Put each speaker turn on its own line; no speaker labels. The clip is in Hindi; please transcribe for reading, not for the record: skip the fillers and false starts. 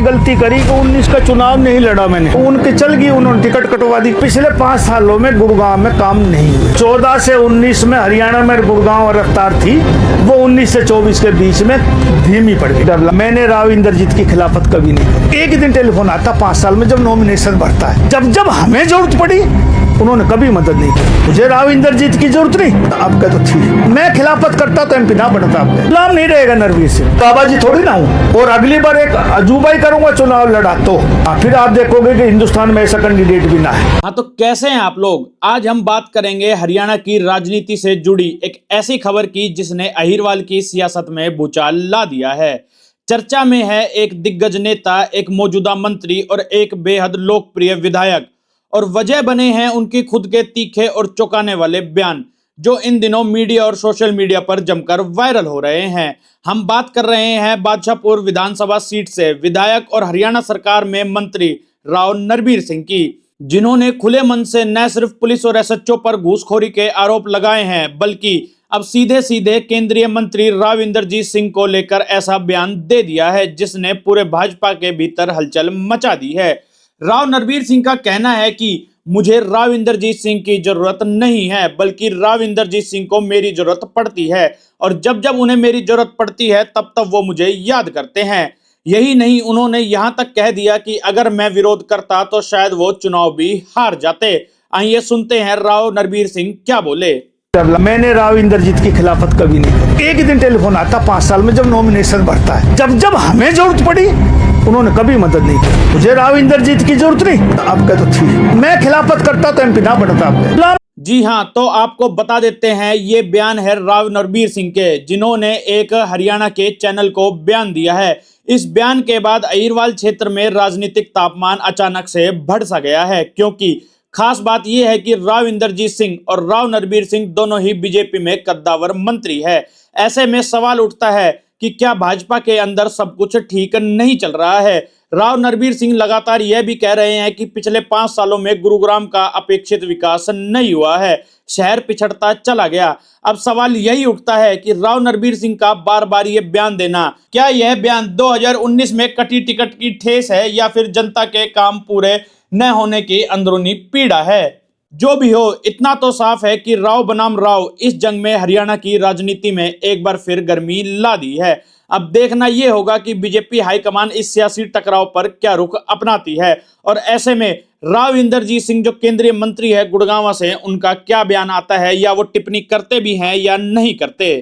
गलती करी कि 19 का चुनाव नहीं लड़ा मैंने, उनकी चल गई, उन्होंने टिकट कटवा दी। पिछले 5 सालों में गुड़गांव में काम नहीं हुआ। 14 से 19 में हरियाणा में गुड़गांव रफ्तार थी, वो 19 से 24 के बीच में धीमी पड़ गई। मैंने राव इंद्रजीत की खिलाफत कभी नहीं की। एक ही दिन टेलीफोन आता 5 साल में जब नॉमिनेशन बढ़ता है, जब हमें जरूरत पड़ी उन्होंने कभी मदद नहीं की। मुझे राव इंद्रजीत की जरूरत नहीं, आपका तो थी। मैं खिलाफत करता तो एमपी ना बनता, आपका गुलाम नहीं रहेगा नरवीर सिंह। बाबा जी थोड़ी ना हूँ, और अगली बार एक अजूबा ही करूंगा चुनाव लड़ा तो फिर आप देखोगे कि हिंदुस्तान में ऐसा कैंडिडेट भी ना है।
हाँ, तो कैसे हैं आप लोग? आज हम बात करेंगे हरियाणा की राजनीति से जुड़ी एक ऐसी खबर की जिसने अहिरवाल की सियासत में भूचाल ला दिया है। चर्चा में है एक दिग्गज नेता, एक मौजूदा मंत्री और एक बेहद लोकप्रिय विधायक, और वजह बने हैं उनकी खुद के तीखे और चौंकाने वाले बयान जो इन दिनों मीडिया और सोशल मीडिया पर जमकर वायरल हो रहे हैं। हम बात कर रहे हैं बादशाहपुर विधानसभा सीट से विधायक और हरियाणा सरकार में मंत्री राव नरबीर सिंह की, जिन्होंने खुले मन से न सिर्फ पुलिस और एसएचओ पर घूसखोरी के आरोप लगाए हैं, बल्कि अब सीधे सीधे केंद्रीय मंत्री राव इंद्रजीत सिंह को लेकर ऐसा बयान दे दिया है जिसने पूरे भाजपा के भीतर हलचल मचा दी है। राव नरबीर सिंह का कहना है कि मुझे राव इंद्रजीत सिंह की जरूरत नहीं है, बल्कि राव इंद्रजीत सिंह को मेरी जरूरत पड़ती है, और जब जब उन्हें मेरी जरूरत पड़ती है तब तब वो मुझे याद करते हैं। यही नहीं, उन्होंने यहां तक कह दिया कि अगर मैं विरोध करता तो शायद वो चुनाव भी हार जाते। आइए सुनते हैं राव नरबीर सिंह क्या बोले।
मैंने राव इंद्रजीत की खिलाफत कभी नहीं की। एक ही दिन टेलीफोन आता 5 साल में जब नॉमिनेशन बढ़ता है, जब हमें जरूरत पड़ी उन्होंने कभी मदद नहीं की। मुझे राव इंद्रजीत की जरूरत नहीं, आपका तो थी। मैं खिलाफत करता तो एमपी ना बनता, आपका।
जी हां, तो आपको बता देते हैं ये बयान है राव नरबीर सिंह के, जिन्होंने एक हरियाणा के चैनल को बयान दिया है। इस बयान के बाद अहिरवाल क्षेत्र में राजनीतिक तापमान अचानक से बढ़ सा गया है, क्योंकि खास बात यह है कि राव इंद्रजीत सिंह और राव नरबीर सिंह दोनों ही बीजेपी में कद्दावर मंत्री है। ऐसे में सवाल उठता है कि क्या भाजपा के अंदर सब कुछ ठीक नहीं चल रहा है। राव नरबीर सिंह लगातार यह भी कह रहे हैं कि पिछले 5 सालों में गुरुग्राम का अपेक्षित विकास नहीं हुआ है, शहर पिछड़ता चला गया। अब सवाल यही उठता है कि राव नरबीर सिंह का बार बार ये बयान देना, क्या यह बयान 2019 में कटी टिकट की ठेस है या फिर जनता के काम पूरे न होने की अंदरूनी पीड़ा है। जो भी हो, इतना तो साफ है कि राव बनाम राव इस जंग में हरियाणा की राजनीति में एक बार फिर गर्मी ला दी है। अब देखना यह होगा कि बीजेपी हाईकमान इस सियासी टकराव पर क्या रुख अपनाती है, और ऐसे में राव इंद्रजीत सिंह जो केंद्रीय मंत्री है गुड़गांव से, उनका क्या बयान आता है, या वो टिप्पणी करते भी हैं या नहीं करते।